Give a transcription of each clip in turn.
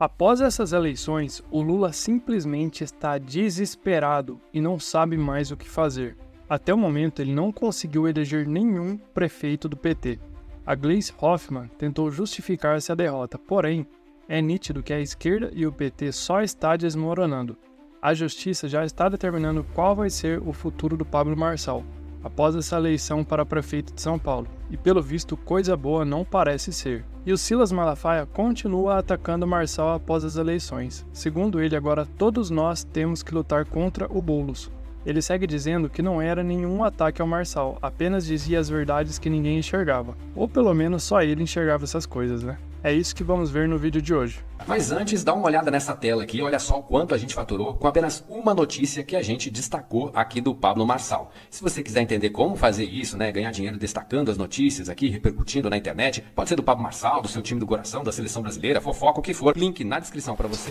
Após essas eleições, o Lula simplesmente está desesperado e não sabe mais o que fazer. Até o momento, ele não conseguiu eleger nenhum prefeito do PT. A Gleisi Hoffmann tentou justificar essa derrota, porém, é nítido que a esquerda e o PT só está desmoronando. A justiça já está determinando qual vai ser o futuro do Pablo Marçal, após essa eleição para prefeito de São Paulo, e pelo visto coisa boa não parece ser. E o Silas Malafaia continua atacando Marçal após as eleições. Segundo ele, agora todos nós temos que lutar contra o Boulos. Ele segue dizendo que não era nenhum ataque ao Marçal, apenas dizia as verdades que ninguém enxergava. Ou pelo menos só ele enxergava essas coisas, né? É isso que vamos ver no vídeo de hoje. Mas antes, dá uma olhada nessa tela aqui, olha só o quanto a gente faturou com apenas uma notícia que a gente destacou aqui do Pablo Marçal. Se você quiser entender como fazer isso, né, ganhar dinheiro destacando as notícias aqui, repercutindo na internet, pode ser do Pablo Marçal, do seu time do coração, da seleção brasileira, fofoca, o que for, link na descrição para você.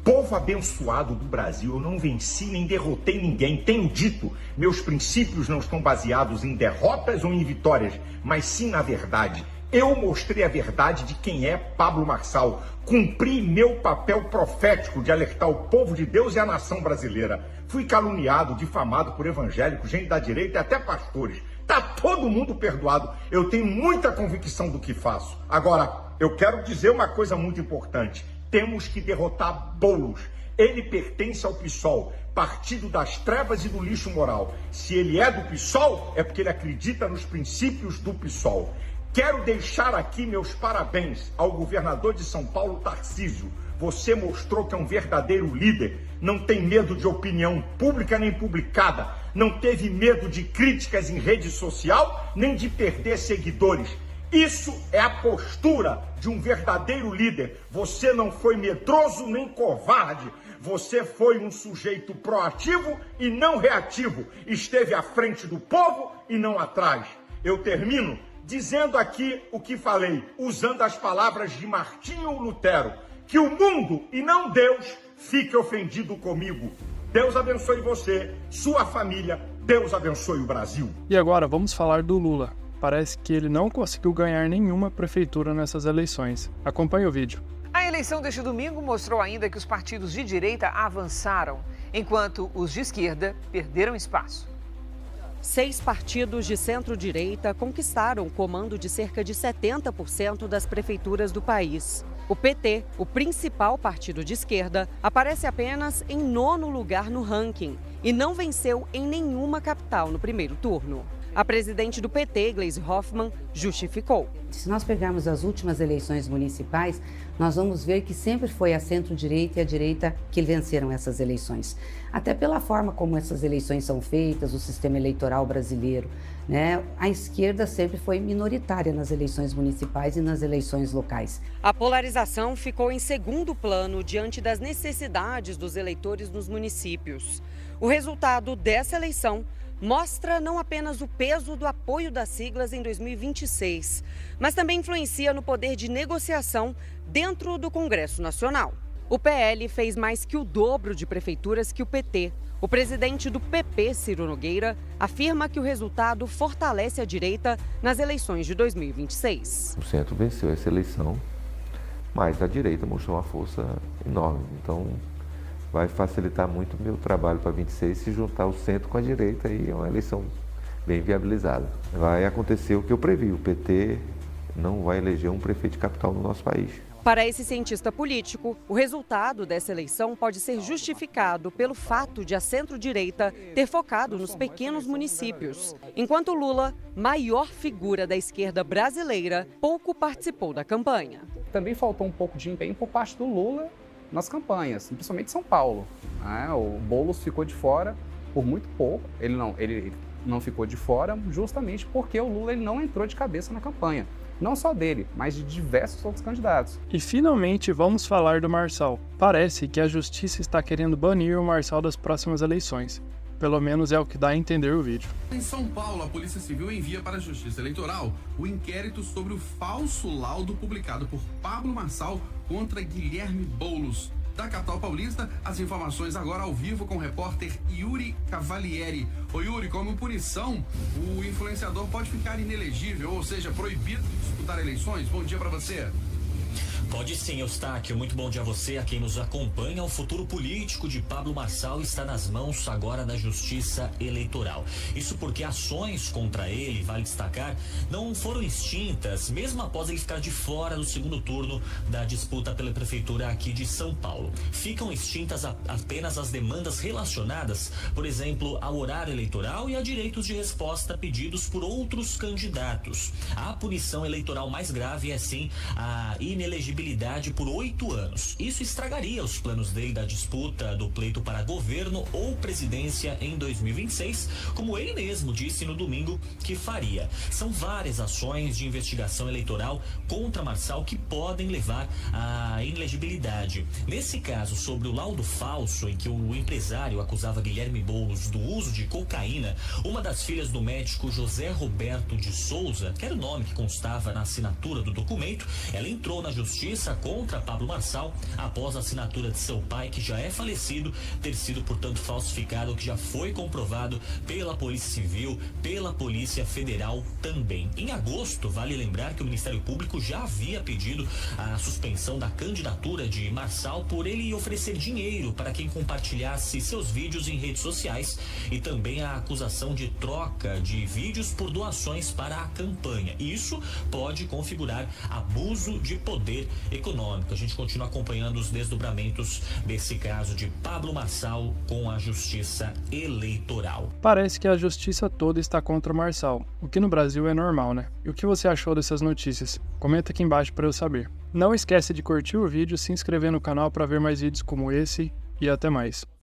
Povo abençoado do Brasil, eu não venci nem derrotei ninguém, tenho dito, meus princípios não estão baseados em derrotas ou em vitórias, mas sim na verdade. Eu mostrei a verdade de quem é Pablo Marçal, cumpri meu papel profético de alertar o povo de Deus e a nação brasileira. Fui caluniado, difamado por evangélicos, gente da direita e até pastores. Tá todo mundo perdoado, eu tenho muita convicção do que faço. Agora, eu quero dizer uma coisa muito importante. Temos que derrotar Boulos. Ele pertence ao PSOL, partido das trevas e do lixo moral. Se ele é do PSOL, é porque ele acredita nos princípios do PSOL. Quero deixar aqui meus parabéns ao governador de São Paulo, Tarcísio. Você mostrou que é um verdadeiro líder. Não tem medo de opinião pública nem publicada. Não teve medo de críticas em rede social, nem de perder seguidores. Isso é a postura de um verdadeiro líder. Você não foi medroso nem covarde. Você foi um sujeito proativo e não reativo. Esteve à frente do povo e não atrás. Eu termino dizendo aqui o que falei, usando as palavras de Martinho Lutero. Que o mundo e não Deus fique ofendido comigo. Deus abençoe você, sua família. Deus abençoe o Brasil. E agora vamos falar do Lula. Parece que ele não conseguiu ganhar nenhuma prefeitura nessas eleições. Acompanhe o vídeo. A eleição deste domingo mostrou ainda que os partidos de direita avançaram, enquanto os de esquerda perderam espaço. 6 partidos de centro-direita conquistaram o comando de cerca de 70% das prefeituras do país. O PT, o principal partido de esquerda, aparece apenas em 9º lugar no ranking e não venceu em nenhuma capital no primeiro turno. A presidente do PT, Gleisi Hoffmann, justificou. Se nós pegarmos as últimas eleições municipais, nós vamos ver que sempre foi a centro-direita e a direita que venceram essas eleições. Até pela forma como essas eleições são feitas, o sistema eleitoral brasileiro, né? A esquerda sempre foi minoritária nas eleições municipais e nas eleições locais. A polarização ficou em segundo plano diante das necessidades dos eleitores nos municípios. O resultado dessa eleição mostra não apenas o peso do apoio das siglas em 2026, mas também influencia no poder de negociação dentro do Congresso Nacional. O PL fez mais que o dobro de prefeituras que o PT. O presidente do PP, Ciro Nogueira, afirma que o resultado fortalece a direita nas eleições de 2026. O centro venceu essa eleição, mas a direita mostrou uma força enorme. Então, vai facilitar muito o meu trabalho para 26 se juntar o centro com a direita e é uma eleição bem viabilizada. Vai acontecer o que eu previ, o PT não vai eleger um prefeito de capital no nosso país. Para esse cientista político, o resultado dessa eleição pode ser justificado pelo fato de a centro-direita ter focado nos pequenos municípios, enquanto Lula, maior figura da esquerda brasileira, pouco participou da campanha. Também faltou um pouco de empenho por parte do Lula nas campanhas, principalmente em São Paulo. O Boulos ficou de fora por muito pouco, ele não ficou de fora justamente porque o Lula não entrou de cabeça na campanha. Não só dele, mas de diversos outros candidatos. E finalmente vamos falar do Marçal. Parece que a justiça está querendo banir o Marçal das próximas eleições. Pelo menos é o que dá a entender o vídeo. Em São Paulo, a Polícia Civil envia para a Justiça Eleitoral o inquérito sobre o falso laudo publicado por Pablo Marçal contra Guilherme Boulos. Da capital paulista, as informações agora ao vivo com o repórter Yuri Cavalieri. Ô Yuri, como punição, o influenciador pode ficar inelegível, ou seja, proibido de disputar eleições? Bom dia para você. Pode sim, Eustáquio. Muito bom dia a você, a quem nos acompanha. O futuro político de Pablo Marçal está nas mãos agora da Justiça Eleitoral. Isso porque ações contra ele, vale destacar, não foram extintas, mesmo após ele ficar de fora do segundo turno da disputa pela prefeitura aqui de São Paulo. Ficam extintas apenas as demandas relacionadas, por exemplo, ao horário eleitoral e a direitos de resposta pedidos por outros candidatos. A punição eleitoral mais grave é, sim, a inelegibilidade por 8 anos. Isso estragaria os planos dele da disputa do pleito para governo ou presidência em 2026, como ele mesmo disse no domingo que faria. São várias ações de investigação eleitoral contra Marçal que podem levar à inelegibilidade. Nesse caso, sobre o laudo falso em que o empresário acusava Guilherme Boulos do uso de cocaína, uma das filhas do médico José Roberto de Souza, que era o nome que constava na assinatura do documento, ela entrou na justiça contra Pablo Marçal após a assinatura de seu pai, que já é falecido, ter sido, portanto, falsificado, que já foi comprovado pela Polícia Civil, pela Polícia Federal também. Em agosto, vale lembrar que o Ministério Público já havia pedido a suspensão da candidatura de Marçal por ele oferecer dinheiro para quem compartilhasse seus vídeos em redes sociais e também a acusação de troca de vídeos por doações para a campanha. Isso pode configurar abuso de poder econômico. A gente continua acompanhando os desdobramentos desse caso de Pablo Marçal com a Justiça Eleitoral. Parece que a justiça toda está contra Marçal, o que no Brasil é normal, né? E o que você achou dessas notícias? Comenta aqui embaixo para eu saber. Não esquece de curtir o vídeo, se inscrever no canal para ver mais vídeos como esse e até mais.